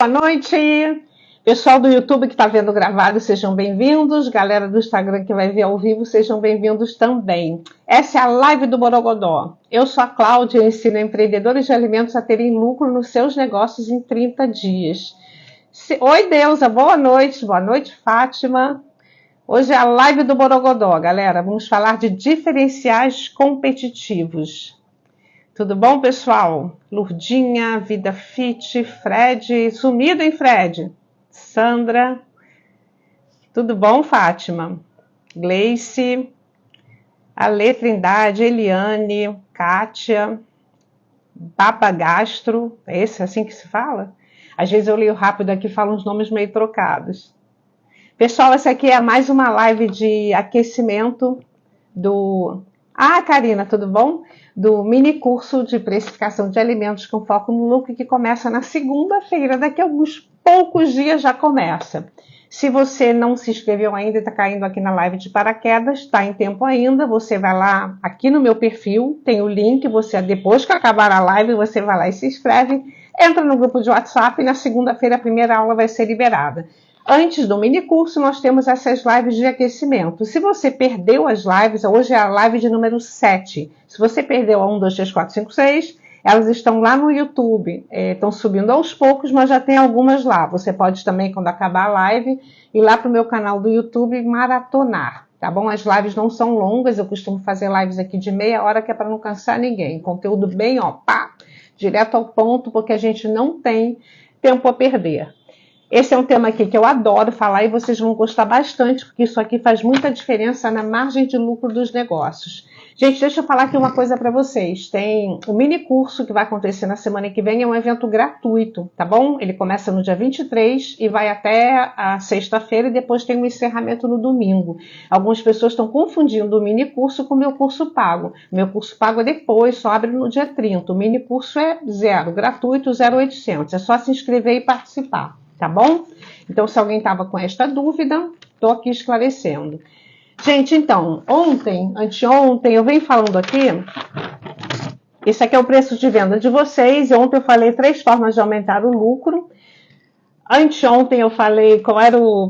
Boa noite, pessoal do YouTube que está vendo gravado, sejam bem-vindos. Galera do Instagram que vai ver ao vivo, sejam bem-vindos também. Essa é a live do Borogodó. Eu sou a Cláudia e ensino empreendedores de alimentos a terem lucro nos seus negócios em 30 dias. Oi, Deusa, boa noite. Boa noite, Fátima. Hoje é a live do Borogodó, galera. Vamos falar de diferenciais competitivos. Tudo bom, pessoal? Lurdinha, Vida Fit, Fred, sumido, hein, Fred? Sandra, tudo bom, Fátima? Gleice, Ale Trindade, Eliane, Kátia, Baba Gastro, é esse assim que se fala? Às vezes eu leio rápido aqui e falo uns nomes meio trocados. Pessoal, essa aqui é mais uma live de aquecimento do... Karina, tudo bom? Do mini curso de precificação de alimentos com foco no lucro que começa na segunda-feira, daqui a alguns poucos dias já começa. Se você não se inscreveu ainda e está caindo aqui na live de paraquedas, está em tempo ainda, você vai lá aqui no meu perfil, tem o link, você depois que acabar a live, você vai lá e se inscreve, entra no grupo de WhatsApp e na segunda-feira a primeira aula vai ser liberada. Antes do mini curso, nós temos essas lives de aquecimento. Se você perdeu as lives, hoje é a live de número 7. Se você perdeu a 1, 2, 3, 4, 5, 6, elas estão lá no YouTube. Estão subindo aos poucos, mas já tem algumas lá. Você pode também, quando acabar a live, ir lá para o meu canal do YouTube e maratonar. Tá bom? As lives não são longas, eu costumo fazer lives aqui de meia hora, que é para não cansar ninguém. Conteúdo bem, direto ao ponto, porque a gente não tem tempo a perder. Esse é um tema aqui que eu adoro falar e vocês vão gostar bastante, porque isso aqui faz muita diferença na margem de lucro dos negócios. Gente, deixa eu falar aqui uma coisa para vocês. Tem o mini curso que vai acontecer na semana que vem, é um evento gratuito, tá bom? Ele começa no dia 23 e vai até a sexta-feira e depois tem um encerramento no domingo. Algumas pessoas estão confundindo o mini curso com o meu curso pago. O meu curso pago é depois, só abre no dia 30. O mini curso é gratuito, 0,800. É só se inscrever e participar. Tá bom? Então, se alguém estava com esta dúvida, estou aqui esclarecendo. Gente, então, anteontem, eu venho falando aqui, esse aqui é o preço de venda de vocês, e ontem eu falei 3 formas de aumentar o lucro. Anteontem eu falei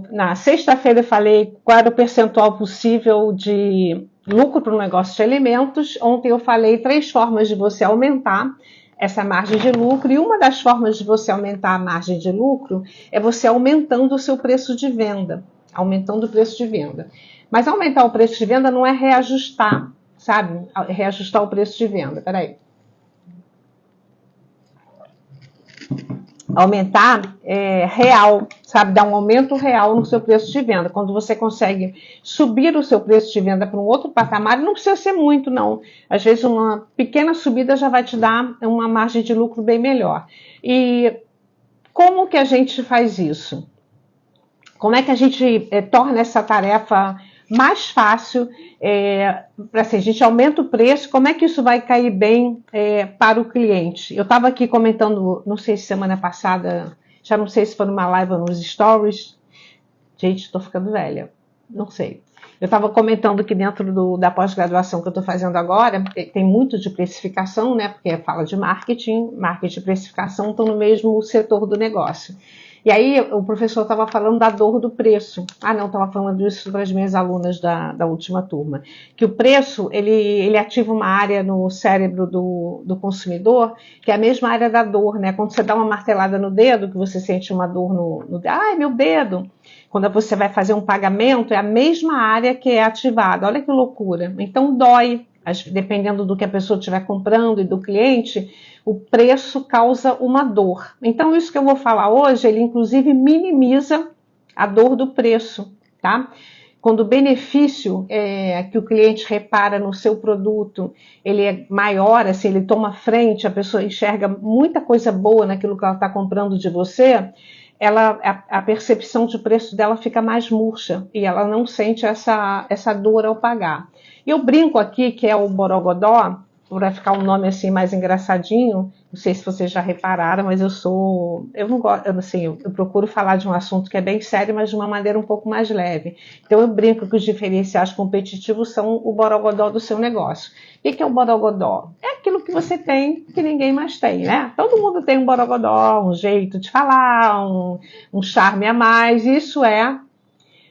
na sexta-feira eu falei qual era o percentual possível de lucro para o negócio de alimentos. Ontem eu falei 3 formas de você aumentar essa margem de lucro, e uma das formas de você aumentar a margem de lucro é você aumentando o seu preço de venda, aumentando o preço de venda. Mas aumentar o preço de venda não é reajustar, sabe? Reajustar o preço de venda, peraí. Aumentar é real, sabe? Dar um aumento real no seu preço de venda. Quando você consegue subir o seu preço de venda para um outro patamar, não precisa ser muito, não. Às vezes uma pequena subida já vai te dar uma margem de lucro bem melhor. E como que a gente faz isso? Como é que a gente torna essa tarefa mais fácil? Assim, a gente aumenta o preço, como é que isso vai cair bem para o cliente? Eu estava aqui comentando, não sei se semana passada, já não sei se foi numa live ou nos stories. Gente, estou ficando velha, não sei. Eu estava comentando que dentro da pós-graduação que eu estou fazendo agora, tem muito de precificação, né? Porque fala de marketing e precificação estão no mesmo setor do negócio. E aí o professor estava falando da dor do preço. Estava falando isso para as minhas alunas da última turma. Que o preço, ele ativa uma área no cérebro do consumidor, que é a mesma área da dor, né? Quando você dá uma martelada no dedo, que você sente uma dor no dedo. Ai, meu dedo! Quando você vai fazer um pagamento, é a mesma área que é ativada. Olha que loucura. Então dói. Dependendo do que a pessoa estiver comprando e do cliente, o preço causa uma dor. Então, isso que eu vou falar hoje, ele inclusive minimiza a dor do preço, tá? Quando o benefício que o cliente repara no seu produto, ele é maior, assim, ele toma frente, a pessoa enxerga muita coisa boa naquilo que ela está comprando de você, a percepção de preço dela fica mais murcha e ela não sente essa dor ao pagar. Eu brinco aqui que é o Borogodó, para ficar um nome assim mais engraçadinho, não sei se vocês já repararam, mas eu não gosto, assim, eu procuro falar de um assunto que é bem sério, mas de uma maneira um pouco mais leve. Então eu brinco que os diferenciais competitivos são o borogodó do seu negócio. O que é o borogodó? É aquilo que você tem que ninguém mais tem, né? Todo mundo tem um borogodó, um jeito de falar, um charme a mais. Isso é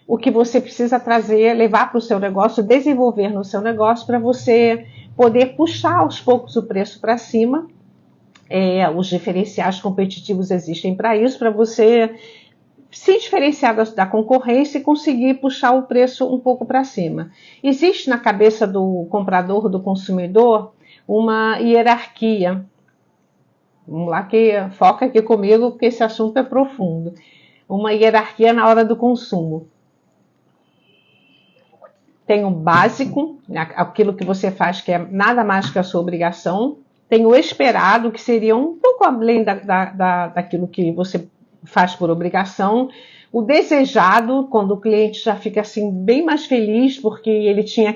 o que você precisa trazer, levar para o seu negócio, desenvolver no seu negócio para você poder puxar aos poucos o preço para cima. Os diferenciais competitivos existem para isso, para você se diferenciar da concorrência e conseguir puxar o preço um pouco para cima. Existe na cabeça do comprador, do consumidor, uma hierarquia. Vamos lá, que foca aqui comigo, porque esse assunto é profundo. Uma hierarquia na hora do consumo. Tem o básico, aquilo que você faz que é nada mais que a sua obrigação. Tem o esperado, que seria um pouco além daquilo que você faz por obrigação. O desejado, quando o cliente já fica assim bem mais feliz, porque ele tinha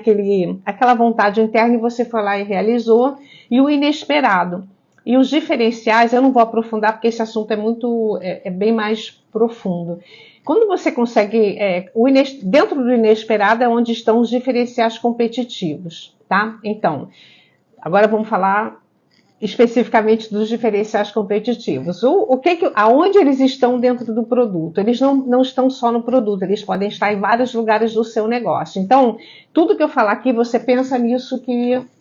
aquela vontade interna e você foi lá e realizou. E o inesperado. E os diferenciais, eu não vou aprofundar porque esse assunto é bem mais profundo. Quando você consegue, dentro do inesperado é onde estão os diferenciais competitivos, tá? Então, agora vamos falar especificamente dos diferenciais competitivos. Aonde eles estão dentro do produto? Eles não estão só no produto, eles podem estar em vários lugares do seu negócio. Então, tudo que eu falar aqui, você pensa nisso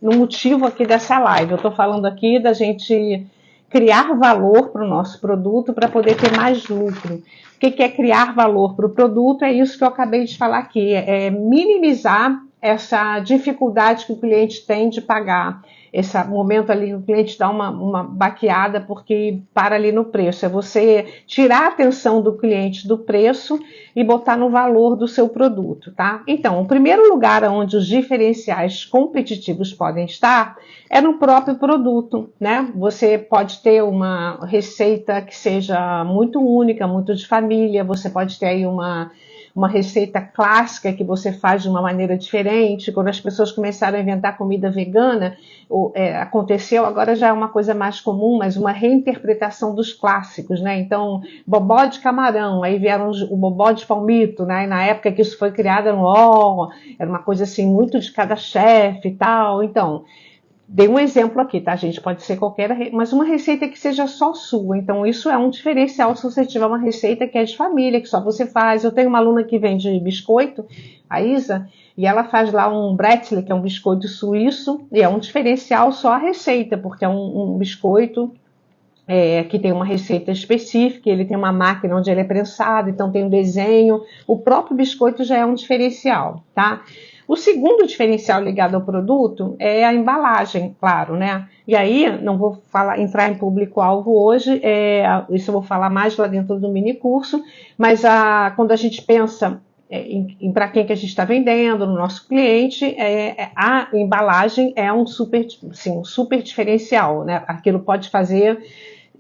no motivo aqui dessa live. Eu estou falando aqui da gente criar valor para o nosso produto para poder ter mais lucro. O que é criar valor para o produto? É isso que eu acabei de falar aqui, é minimizar essa dificuldade que o cliente tem de pagar. Esse momento ali o cliente dá uma baqueada porque para ali no preço. É você tirar a atenção do cliente do preço e botar no valor do seu produto, tá? Então, o primeiro lugar onde os diferenciais competitivos podem estar é no próprio produto, né? Você pode ter uma receita que seja muito única, muito de família, você pode ter aí uma receita clássica que você faz de uma maneira diferente. Quando as pessoas começaram a inventar comida vegana, aconteceu, agora já é uma coisa mais comum, mas uma reinterpretação dos clássicos, né? Então, bobó de camarão, aí vieram o bobó de palmito, né? E na época que isso foi criado, era uma coisa assim, muito de cada chefe e tal. Então, dei um exemplo aqui, tá, gente? Pode ser qualquer, mas uma receita que seja só sua. Então, isso é um diferencial se você tiver uma receita que é de família, que só você faz. Eu tenho uma aluna que vende biscoito, a Isa, e ela faz lá um bretzel, que é um biscoito suíço, e é um diferencial só a receita, porque é um biscoito que tem uma receita específica, ele tem uma máquina onde ele é prensado, então tem um desenho. O próprio biscoito já é um diferencial, tá? O segundo diferencial ligado ao produto é a embalagem, claro, né? E aí, não vou entrar em público-alvo hoje, isso eu vou falar mais lá dentro do mini curso, mas quando a gente pensa para quem que a gente está vendendo, no nosso cliente, a embalagem é um super diferencial, né? Aquilo pode fazer.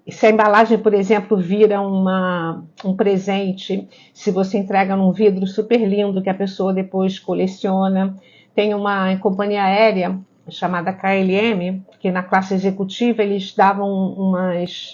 Se a embalagem, por exemplo, vira um presente, se você entrega num vidro super lindo que a pessoa depois coleciona. Tem uma companhia aérea chamada KLM, que na classe executiva eles davam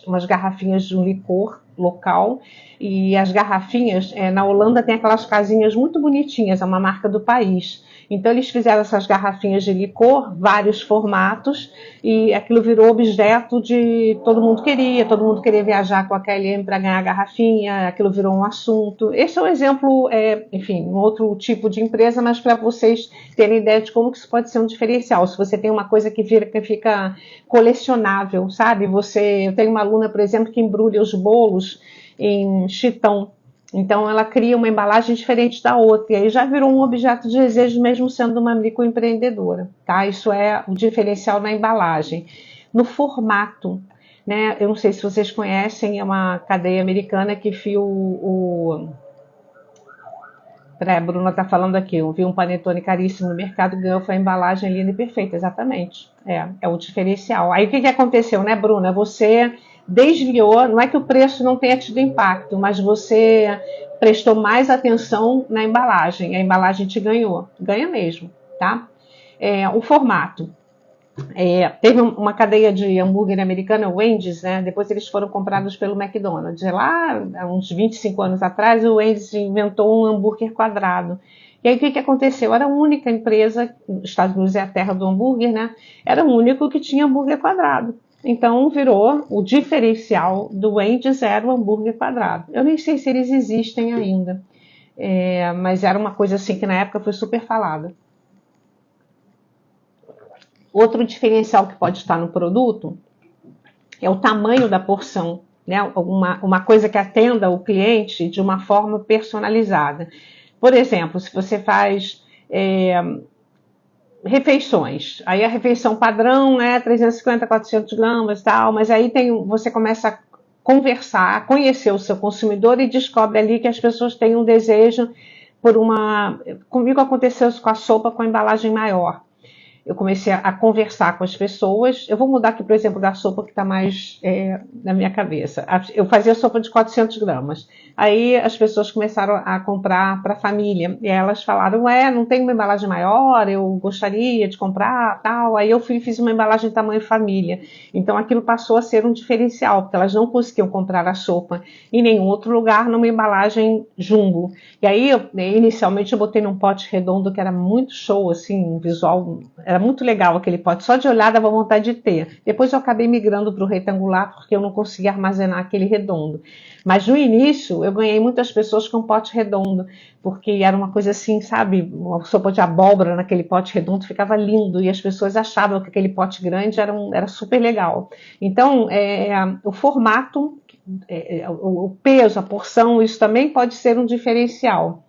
umas garrafinhas de um licor local, e as garrafinhas, na Holanda tem aquelas casinhas muito bonitinhas, é uma marca do país. Então eles fizeram essas garrafinhas de licor, vários formatos, e aquilo virou objeto de todo mundo queria viajar com a KLM para ganhar a garrafinha, aquilo virou um assunto. Esse é um exemplo, enfim, um outro tipo de empresa, mas para vocês terem ideia de como que isso pode ser um diferencial. Se você tem uma coisa que fica colecionável, sabe? Eu tenho uma aluna, por exemplo, que embrulha os bolos em chitão. Então ela cria uma embalagem diferente da outra, e aí já virou um objeto de desejo mesmo sendo uma microempreendedora, tá? Isso é o diferencial na embalagem. No formato, né? Eu não sei se vocês conhecem, é uma cadeia americana que Peraí, a Bruna está falando aqui, eu vi um panetone caríssimo no mercado, ganhou, foi a embalagem linda e perfeita, exatamente. É o diferencial. Aí o que aconteceu, né, Bruna? Você desviou, não é que o preço não tenha tido impacto, mas você prestou mais atenção na embalagem, a embalagem te ganhou, ganha mesmo, tá? O formato. Teve uma cadeia de hambúrguer americana, o Wendy's, né? Depois eles foram comprados pelo McDonald's. Lá, há uns 25 anos atrás, o Wendy's inventou um hambúrguer quadrado. E aí o que aconteceu? Era a única empresa, os Estados Unidos é a terra do hambúrguer, né? Era o único que tinha hambúrguer quadrado. Então virou o diferencial do Wendy's, era o hambúrguer quadrado. Eu nem sei se eles existem ainda, mas era uma coisa assim que na época foi super falada. Outro diferencial que pode estar no produto é o tamanho da porção, né? Uma coisa que atenda o cliente de uma forma personalizada. Por exemplo, se você faz refeições, aí a refeição padrão é 350, 400 gramas e tal, mas aí você começa a conversar, a conhecer o seu consumidor e descobre ali que as pessoas têm um desejo por uma... Comigo aconteceu isso com a sopa com a embalagem maior. Eu comecei a conversar com as pessoas. Eu vou mudar aqui, por exemplo, da sopa que está mais na minha cabeça. Eu fazia sopa de 400 gramas. Aí as pessoas começaram a comprar para a família. E elas falaram, não tem uma embalagem maior, eu gostaria de comprar, tal. Aí eu fiz uma embalagem tamanho família. Então aquilo passou a ser um diferencial, porque elas não conseguiam comprar a sopa em nenhum outro lugar numa embalagem jumbo. E aí, inicialmente, eu botei num pote redondo que era muito show, assim, visual... Era muito legal aquele pote, só de olhar dava vontade de ter. Depois eu acabei migrando para o retangular porque eu não conseguia armazenar aquele redondo. Mas no início eu ganhei muitas pessoas com pote redondo, porque era uma coisa assim, sabe, uma sopa de abóbora naquele pote redondo ficava lindo e as pessoas achavam que aquele pote grande era super legal. Então, o formato, o peso, a porção, isso também pode ser um diferencial.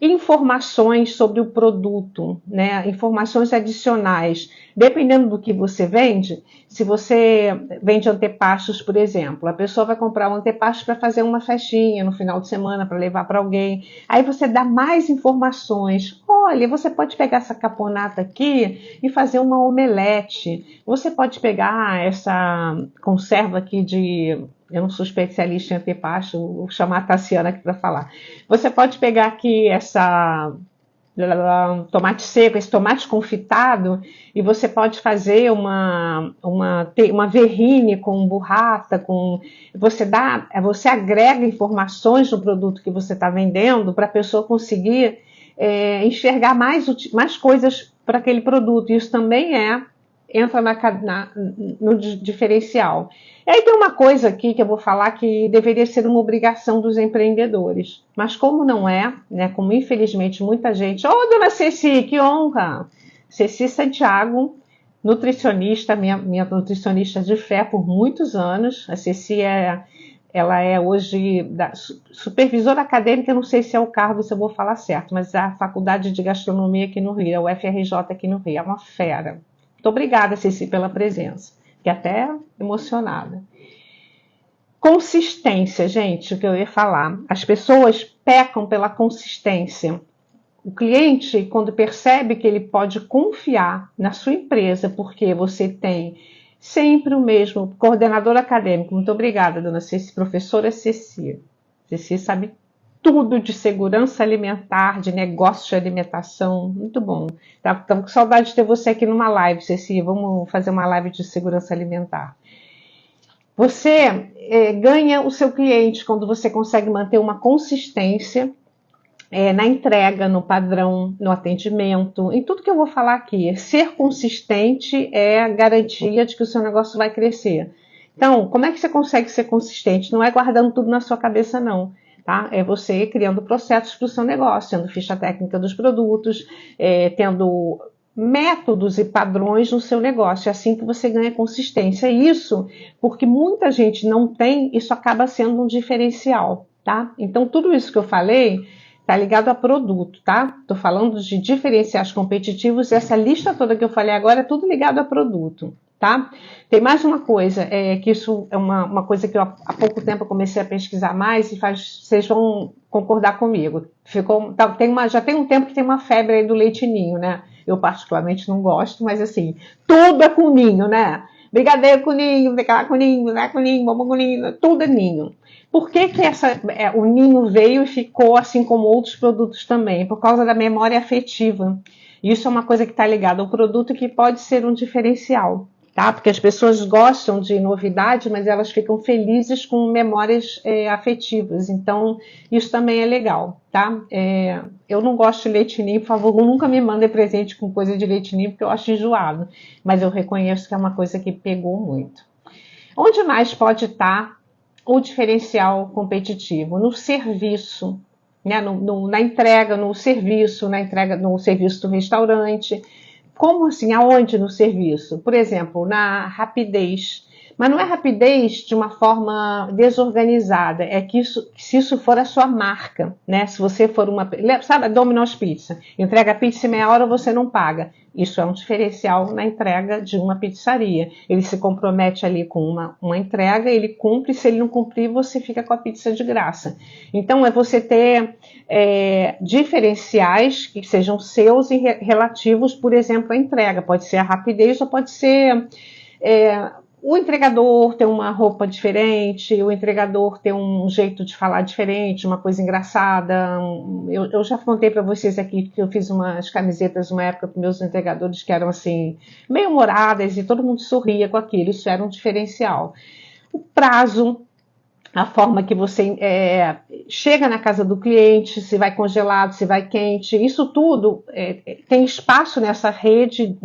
Informações sobre o produto, né? Informações adicionais. Dependendo do que você vende, se você vende antepastos, por exemplo, a pessoa vai comprar um antepasto para fazer uma festinha no final de semana, para levar para alguém. Aí você dá mais informações. Olha, você pode pegar essa caponata aqui e fazer uma omelete. Você pode pegar essa conserva aqui de... Eu não sou especialista em antepasto, vou chamar a Tassiana aqui para falar. Você pode pegar aqui tomate seco, esse tomate confitado, e você pode fazer uma terrine com burrata, você agrega informações no produto que você está vendendo para a pessoa conseguir enxergar mais coisas para aquele produto. Isso também entra no diferencial. E aí tem uma coisa aqui que eu vou falar que deveria ser uma obrigação dos empreendedores, mas como não é, né, como infelizmente muita gente... Dona Ceci, que honra! Ceci Santiago, nutricionista, minha nutricionista de fé por muitos anos. A Ceci ela é hoje supervisora acadêmica, não sei se é o cargo, se eu vou falar certo, mas é a Faculdade de Gastronomia aqui no Rio, é o FRJ aqui no Rio, é uma fera. Muito obrigada, Ceci, pela presença. Fiquei até emocionada. Consistência, gente, o que eu ia falar. As pessoas pecam pela consistência. O cliente, quando percebe que ele pode confiar na sua empresa, porque você tem sempre o mesmo coordenador acadêmico. Muito obrigada, dona Ceci, professora Ceci. Ceci sabe tudo de segurança alimentar, de negócio de alimentação, muito bom. Estamos com saudade de ter você aqui numa live, Ceci, vamos fazer uma live de segurança alimentar. Você ganha o seu cliente quando você consegue manter uma consistência na entrega, no padrão, no atendimento, em tudo que eu vou falar aqui. Ser consistente é a garantia de que o seu negócio vai crescer. Então, como é que você consegue ser consistente? Não é guardando tudo na sua cabeça, não. Tá? É você criando processos para o seu negócio, tendo ficha técnica dos produtos, tendo métodos e padrões no seu negócio. É assim que você ganha consistência. Isso, porque muita gente não tem, isso acaba sendo um diferencial. Tá? Então, tudo isso que eu falei está ligado a produto, tá? Estou falando de diferenciais competitivos. Essa lista toda que eu falei agora é tudo ligado a produto. Tá? Tem mais uma coisa, que isso é uma coisa que eu, há pouco tempo eu comecei a pesquisar mais e vocês vão concordar comigo. Já tem um tempo que tem uma febre aí do leite ninho, né? Eu particularmente não gosto, mas assim, tudo é com ninho, né? Brigadeiro com ninho, lá com ninho, lá com ninho, bombom com ninho, tudo é ninho. Por que o ninho veio e ficou assim como outros produtos também? Por causa da memória afetiva. Isso é uma coisa que está ligada ao produto que pode ser um diferencial, tá? Porque as pessoas gostam de novidade, mas elas ficam felizes com memórias afetivas. Então, isso também é legal, tá? Eu não gosto de leite ninho, por favor, nunca me mandem presente com coisa de leite ninho, porque eu acho enjoado. Mas eu reconheço que é uma coisa que pegou muito. Onde mais pode estar o diferencial competitivo? No serviço, né? Na entrega, no serviço do restaurante. Como assim? Aonde no serviço? Por exemplo, na rapidez. Mas não é rapidez de uma forma desorganizada. É que se isso for a sua marca, né? Se você for sabe a Domino's Pizza? Entrega a pizza em meia hora, você não paga. Isso é um diferencial na entrega de uma pizzaria. Ele se compromete ali com uma entrega, ele cumpre, se ele não cumprir, você fica com a pizza de graça. Então, é você ter diferenciais que sejam seus e relativos, por exemplo, à entrega. Pode ser a rapidez ou pode ser o entregador ter uma roupa diferente, o entregador ter um jeito de falar diferente, uma coisa engraçada. Eu já contei para vocês aqui que eu fiz umas camisetas uma época para meus entregadores que eram assim, meio humoradas e todo mundo sorria com aquilo. Isso era um diferencial. O prazo, a forma que você chega na casa do cliente, se vai congelado, se vai quente, isso tudo tem espaço nessa rede,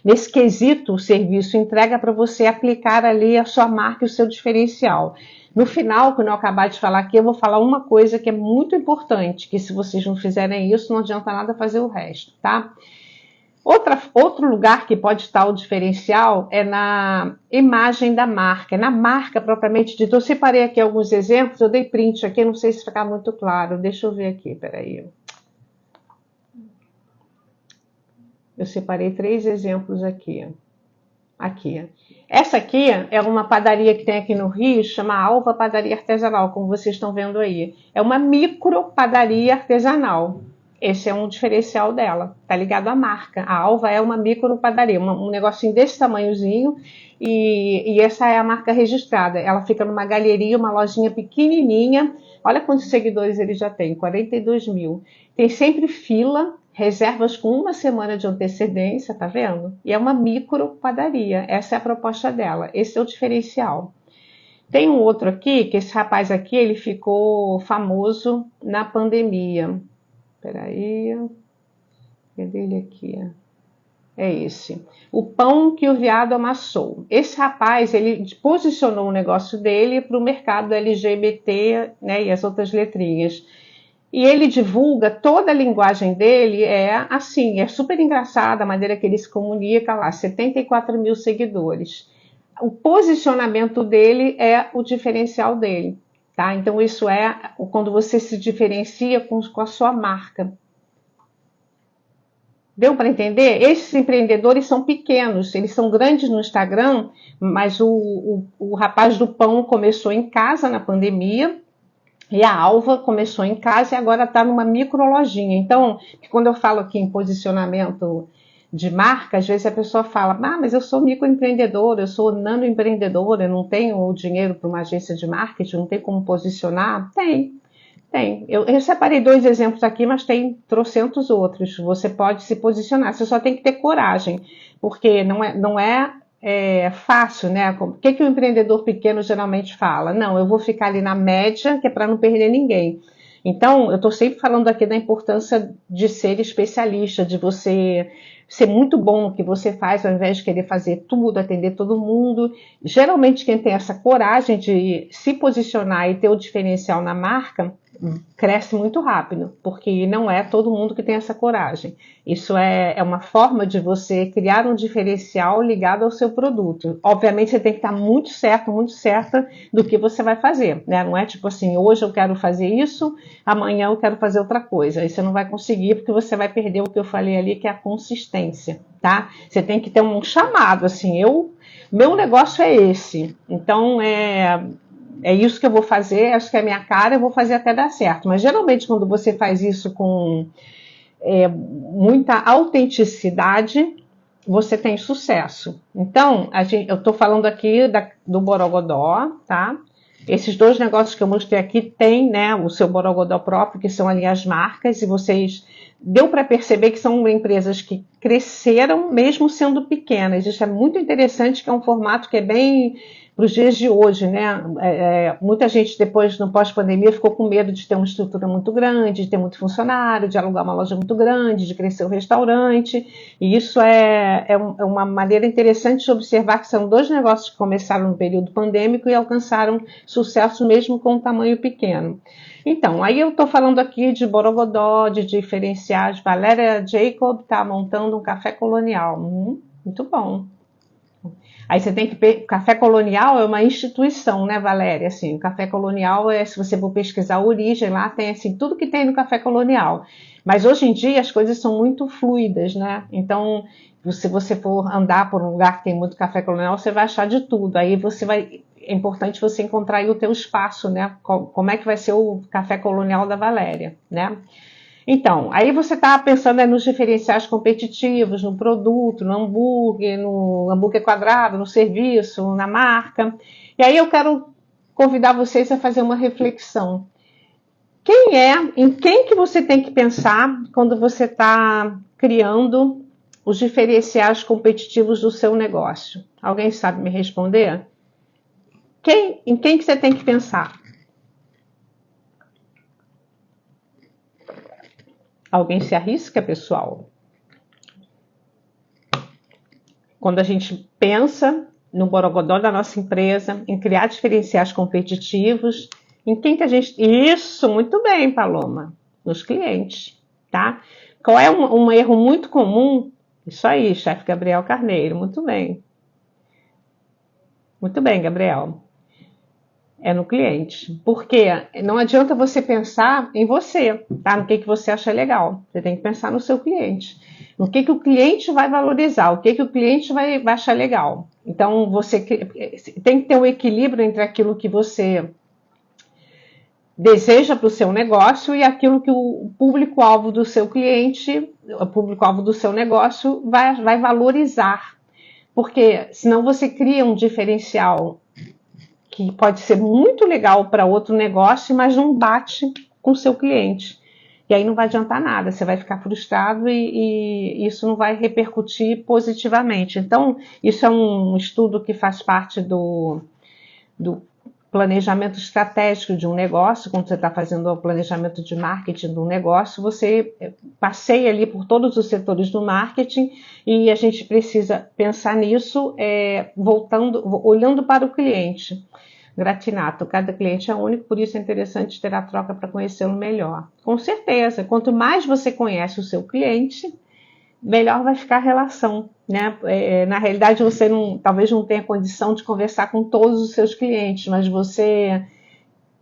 nesse quesito serviço entrega para você aplicar ali a sua marca e o seu diferencial. No final, quando eu acabar de falar aqui, eu vou falar uma coisa que é muito importante, que se vocês não fizerem isso, não adianta nada fazer o resto, tá? Outro lugar que pode estar o diferencial é na imagem da marca, na marca propriamente dita. Eu separei aqui alguns exemplos, eu dei print aqui, não sei se ficar muito claro. Deixa eu ver aqui, peraí. Eu separei 3 exemplos aqui. Essa aqui é uma padaria que tem aqui no Rio, chama Alva Padaria Artesanal, como vocês estão vendo aí. É uma micro padaria artesanal. Esse é um diferencial dela, tá ligado à marca. A Alva é uma micro padaria, um negocinho desse tamanhozinho, e essa é a marca registrada. Ela fica numa galeria, uma lojinha pequenininha. Olha quantos seguidores ele já tem, 42 mil. Tem sempre fila, reservas com 1 semana de antecedência, tá vendo? E é uma micro padaria, essa é a proposta dela, esse é o diferencial. Tem um outro aqui, que esse rapaz aqui, ele ficou famoso na pandemia. Peraí, cadê ele aqui? É esse. O pão que o viado amassou. Esse rapaz, ele posicionou o negócio dele para o mercado LGBT, né, e as outras letrinhas. E ele divulga, toda a linguagem dele assim, é super engraçada a maneira que ele se comunica lá, 74 mil seguidores. O posicionamento dele é o diferencial dele. Tá? Então, isso é quando você se diferencia com a sua marca. Deu para entender? Esses empreendedores são pequenos, eles são grandes no Instagram, mas o rapaz do pão começou em casa na pandemia, e a Alva começou em casa e agora está numa micro lojinha. Então, quando eu falo aqui em posicionamento de marca, às vezes a pessoa fala, mas eu sou microempreendedora, eu sou nanoempreendedora, eu não tenho o dinheiro para uma agência de marketing, não tem como posicionar? Tem. Eu separei 2 exemplos aqui, mas tem trocentos outros. Você pode se posicionar, você só tem que ter coragem, porque não é fácil, né? O que o empreendedor pequeno geralmente fala? Não, eu vou ficar ali na média, que é para não perder ninguém. Então, eu estou sempre falando aqui da importância de ser especialista, de você ser muito bom no que você faz, ao invés de querer fazer tudo, atender todo mundo. Geralmente, quem tem essa coragem de se posicionar e ter o diferencial na marca, cresce muito rápido, porque não é todo mundo que tem essa coragem. Isso é uma forma de você criar um diferencial ligado ao seu produto. Obviamente, você tem que estar muito certo, muito certa do que você vai fazer, né? Não é tipo assim, hoje eu quero fazer isso, amanhã eu quero fazer outra coisa. Aí você não vai conseguir, porque você vai perder o que eu falei ali, que é a consistência, tá? Você tem que ter um chamado, assim, meu negócio é esse. Então, é isso que eu vou fazer, acho que é a minha cara, eu vou fazer até dar certo. Mas geralmente quando você faz isso com muita autenticidade, você tem sucesso. Então, eu estou falando aqui do Borogodó, tá? Esses dois negócios que eu mostrei aqui tem, né, o seu Borogodó próprio, que são ali as marcas, e vocês deu para perceber que são empresas que cresceram mesmo sendo pequenas. Isso é muito interessante, que é um formato que é bem para os dias de hoje, né? Muita gente depois, no pós-pandemia, ficou com medo de ter uma estrutura muito grande, de ter muito funcionário, de alugar uma loja muito grande, de crescer o restaurante. E isso é uma maneira interessante de observar que são dois negócios que começaram no período pandêmico e alcançaram sucesso mesmo com um tamanho pequeno. Então, aí eu estou falando aqui de Borogodó, de diferenciais. Valéria Jacob está montando um café colonial. Muito bom. Aí você tem que... O Café Colonial é uma instituição, né, Valéria? Assim, o Café Colonial se você for pesquisar a origem, lá tem assim, tudo que tem no Café Colonial. Mas hoje em dia as coisas são muito fluidas, né? Então, se você for andar por um lugar que tem muito Café Colonial, você vai achar de tudo. Aí é importante você encontrar aí o teu espaço, né? Como é que vai ser o Café Colonial da Valéria, né? Então, aí você está pensando nos diferenciais competitivos, no produto, no hambúrguer quadrado, no serviço, na marca. E aí eu quero convidar vocês a fazer uma reflexão. Em quem que você tem que pensar quando você está criando os diferenciais competitivos do seu negócio? Alguém sabe me responder? Em quem que você tem que pensar? Alguém se arrisca, pessoal? Quando a gente pensa no Borogodó da nossa empresa, em criar diferenciais competitivos, em quem que a gente... Isso, muito bem, Paloma. Nos clientes, tá? Qual é um erro muito comum? Isso aí, chefe Gabriel Carneiro, muito bem. Muito bem, Gabriel. É no cliente. Porque não adianta você pensar em você, tá? No que você acha legal. Você tem que pensar no seu cliente. No que o cliente vai valorizar, o que o cliente vai achar legal. Então, você tem que ter um equilíbrio entre aquilo que você deseja para o seu negócio e aquilo que o público-alvo do seu cliente, o público-alvo do seu negócio vai valorizar. Porque senão você cria um diferencial que pode ser muito legal para outro negócio, mas não bate com o seu cliente. E aí não vai adiantar nada, você vai ficar frustrado e isso não vai repercutir positivamente. Então, isso é um estudo que faz parte do planejamento estratégico de um negócio. Quando você está fazendo o planejamento de marketing de um negócio, você passeia ali por todos os setores do marketing e a gente precisa pensar nisso, olhando para o cliente. Gratinato, cada cliente é único, por isso é interessante ter a troca para conhecê-lo melhor. Com certeza, quanto mais você conhece o seu cliente, melhor vai ficar a relação, né? Na realidade, você talvez não tenha condição de conversar com todos os seus clientes, mas você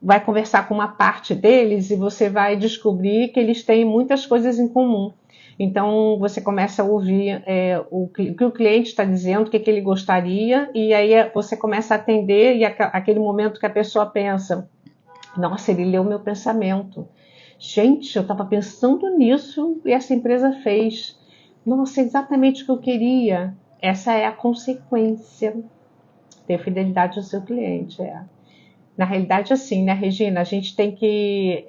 vai conversar com uma parte deles e você vai descobrir que eles têm muitas coisas em comum. Então, você começa a ouvir o que o cliente está dizendo, o que ele gostaria, e aí você começa a atender, e aquele momento que a pessoa pensa, nossa, ele leu meu pensamento. Gente, eu estava pensando nisso e essa empresa fez. Nossa, é exatamente o que eu queria. Essa é a consequência. Ter fidelidade ao seu cliente, Na realidade, assim, né, Regina? A gente tem que...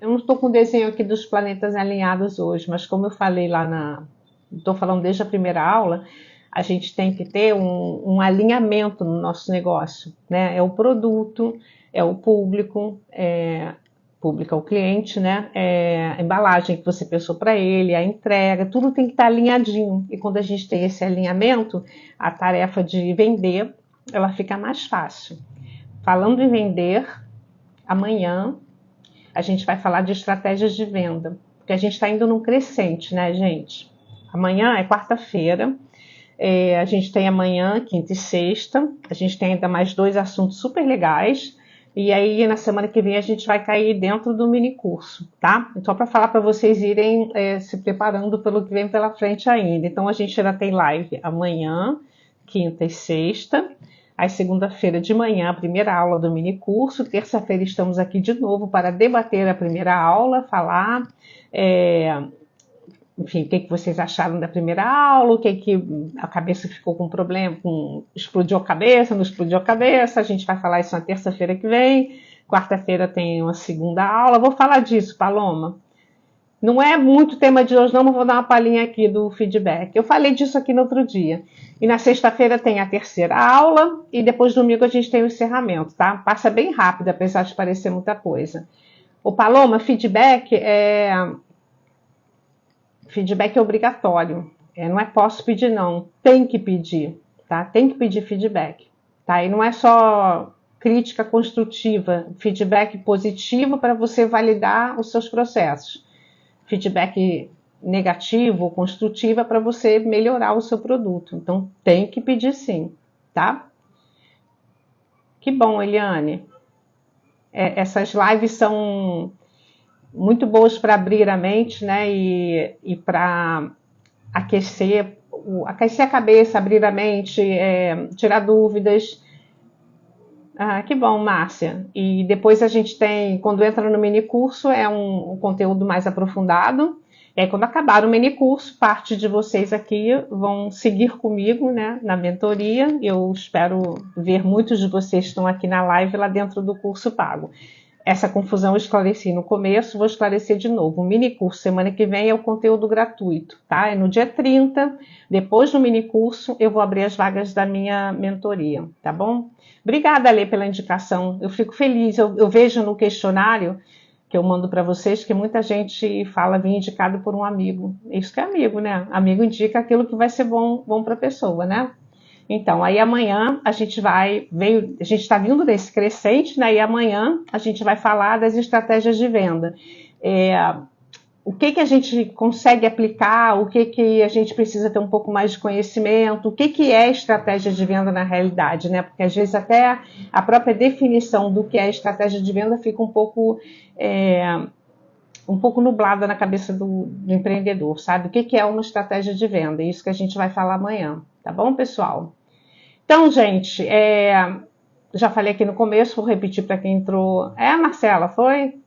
eu não estou com o desenho aqui dos planetas alinhados hoje, mas como eu falei estou falando desde a primeira aula, a gente tem que ter um alinhamento no nosso negócio, né? É o produto, é o público, público é o cliente, né? A embalagem que você pensou para ele, a entrega, tudo tem que estar alinhadinho. E quando a gente tem esse alinhamento, a tarefa de vender, ela fica mais fácil. Falando em vender, amanhã a gente vai falar de estratégias de venda, porque a gente está indo num crescente, né, gente? Amanhã é quarta-feira, a gente tem amanhã, quinta e sexta, a gente tem ainda mais 2 assuntos super legais, e aí na semana que vem a gente vai cair dentro do mini curso, tá? Só para falar para vocês irem se preparando pelo que vem pela frente ainda. Então a gente ainda tem live amanhã, quinta e sexta. Aí, segunda-feira de manhã, a primeira aula do mini curso. Terça-feira estamos aqui de novo para debater a primeira aula, falar enfim, o que vocês acharam da primeira aula, o que a cabeça ficou com problema, explodiu a cabeça, não explodiu a cabeça. A gente vai falar isso na terça-feira que vem. Quarta-feira tem uma segunda aula. Vou falar disso, Paloma. Não é muito tema de hoje, não, mas vou dar uma palhinha aqui do feedback. Eu falei disso aqui no outro dia. E na sexta-feira tem a terceira aula e depois domingo a gente tem o encerramento, tá? Passa bem rápido, apesar de parecer muita coisa. O Paloma, feedback é obrigatório. Não é posso pedir, não. Tem que pedir, tá? Tem que pedir feedback, tá? E não é só crítica construtiva, feedback positivo para você validar os seus processos. Feedback negativo, construtivo, é para você melhorar o seu produto. Então, tem que pedir sim, tá? Que bom, Eliane. Essas lives são muito boas para abrir a mente, né? E para aquecer a cabeça, abrir a mente, tirar dúvidas. Ah, que bom, Márcia. E depois a gente tem, quando entra no mini curso, é um conteúdo mais aprofundado. E aí, quando acabar o mini curso, parte de vocês aqui vão seguir comigo, né, na mentoria. Eu espero ver muitos de vocês que estão aqui na live lá dentro do curso pago. Essa confusão eu esclareci no começo, vou esclarecer de novo. O mini curso semana que vem é o conteúdo gratuito, tá? É no dia 30, depois do mini curso eu vou abrir as vagas da minha mentoria, tá bom? Obrigada, Lê, pela indicação. Eu fico feliz, eu vejo no questionário que eu mando para vocês que muita gente fala vir indicado por um amigo. Isso que é amigo, né? Amigo indica aquilo que vai ser bom para a pessoa, né? Então, aí amanhã a gente está vindo desse crescente, né? E amanhã a gente vai falar das estratégias de venda. O que a gente consegue aplicar, o que a gente precisa ter um pouco mais de conhecimento, o que é estratégia de venda na realidade, né? Porque às vezes até a própria definição do que é estratégia de venda fica um pouco nublada na cabeça do empreendedor, sabe? O que é uma estratégia de venda? É isso que a gente vai falar amanhã, tá bom, pessoal? Então, gente, já falei aqui no começo, vou repetir para quem entrou. A Marcela, foi?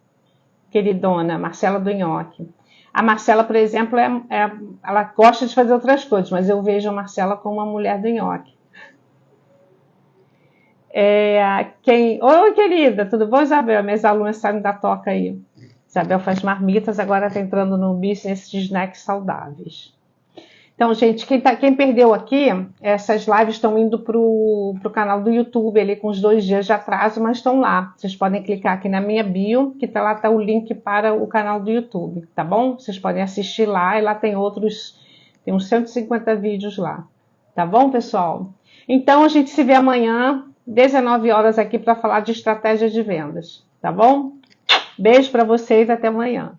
Queridona, Marcela do Nhoque. A Marcela, por exemplo, ela gosta de fazer outras coisas, mas eu vejo a Marcela como uma mulher do nhoque. Oi, querida, tudo bom, Isabel? Minhas alunas saem da toca aí. Isabel faz marmitas, agora está entrando no business de snacks saudáveis. Então, gente, quem perdeu aqui, essas lives estão indo para o canal do YouTube, ali com os 2 dias de atraso, mas estão lá. Vocês podem clicar aqui na minha bio, que lá está o link para o canal do YouTube, tá bom? Vocês podem assistir lá, e lá tem uns 150 vídeos lá. Tá bom, pessoal? Então, a gente se vê amanhã, 19 horas aqui, para falar de estratégia de vendas, tá bom? Beijo para vocês, até amanhã.